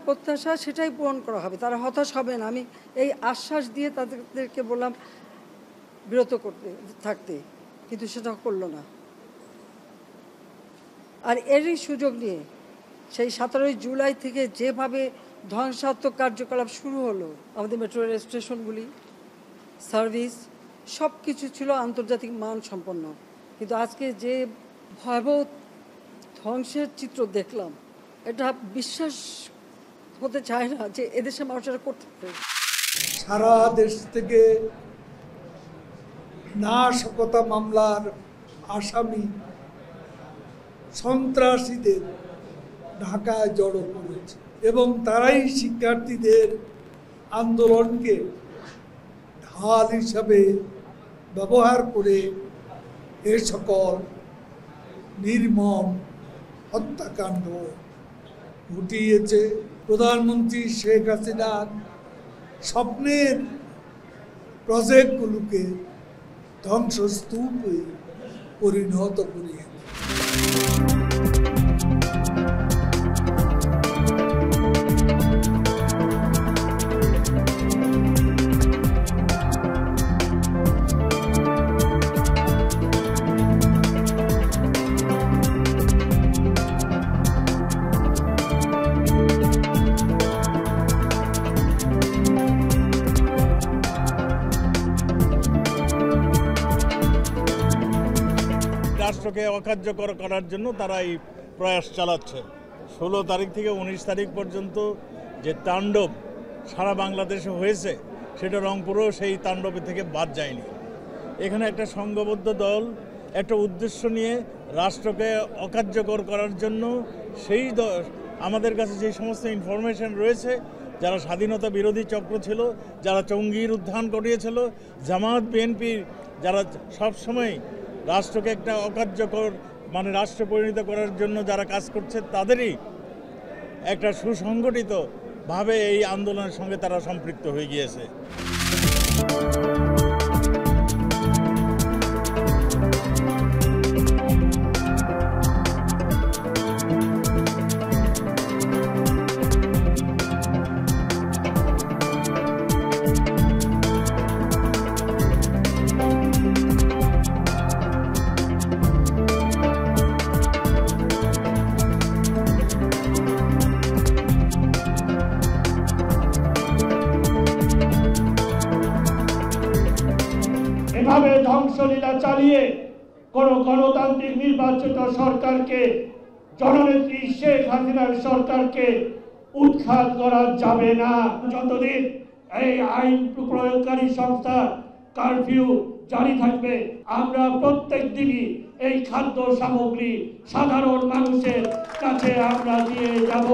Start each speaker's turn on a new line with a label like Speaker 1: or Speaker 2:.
Speaker 1: প্রত্যাশা সেটাই পূরণ করা হবে, তারা হতাশ হবে না। আমি এই আশ্বাস দিয়ে তাদেরকে বললাম বিরত থাকতে, কিন্তু সেটা করলো না। আর এরই সুযোগ নিয়ে সেই 17 জুলাই থেকে যেভাবে ধ্বংসাত্মক কার্যকলাপ শুরু হলো, আমাদের মেট্রো রেল স্টেশনগুলি, সার্ভিস সব কিছু ছিল আন্তর্জাতিক মান সম্পন্ন, কিন্তু আজকে যে ভয়াবহ ধ্বংসের চিত্র দেখলাম, এটা বিশ্বাস হতে চায় না যে এদেশের মানুষেরা করতে পারে।
Speaker 2: সারা দেশ থেকে নাশকতা মামলার আসামি সন্ত্রাসীদের ঢাকায় জড়ো করেছে এবং তারাই শিক্ষার্থীদের আন্দোলনকে ঢাল হিসাবে ব্যবহার করে এ সকল নির্মম হত্যাকাণ্ড ঘটিয়েছে। প্রধানমন্ত্রী শেখ হাসিনার স্বপ্নের প্রজেক্টগুলোকে ধ্বংসস্তূপে পরিণত করিয়েছে।
Speaker 3: রাষ্ট্রকে অকার্যকর করার জন্য তারা এই প্রয়াস চালাচ্ছে। 16 তারিখ থেকে 19 তারিখ পর্যন্ত যে তাণ্ডব সারা বাংলাদেশে হয়েছে, সেটা রংপুরেও সেই তাণ্ডবের থেকে বাদ যায়নি। এখানে একটা সংঘবদ্ধ দল একটা উদ্দেশ্য নিয়ে রাষ্ট্রকে অকার্যকর করার জন্য সেই আমাদের কাছে যে সমস্ত ইনফরমেশন রয়েছে, যারা স্বাধীনতা বিরোধী চক্র ছিল, যারা জঙ্গির উত্থান ঘটিয়েছিল, জামাত বিএনপির যারা সবসময় রাষ্ট্রকে একটা অকার্যকর মানে রাষ্ট্র পরিণত করার জন্য যারা কাজ করছে, তাদেরই একটা সুসংগঠিতভাবে এই আন্দোলনের সঙ্গে তারা সম্পৃক্ত হয়ে গিয়েছে।
Speaker 4: এভাবে ধ্বংসলীলা চালিয়ে কোন গণতান্ত্রিক নির্বাচিত সরকারকে, জননেত্রী শেখ হাসিনার সরকারকে উৎখাত করা যাবে না। যতদিন এই আইন প্রয়োগকারী সংস্থা কারফিউ জারি থাকবে, আমরা প্রত্যেক দিনই এই খাদ্য সামগ্রী সাধারণ মানুষের কাছে আমরা দিয়ে যাব।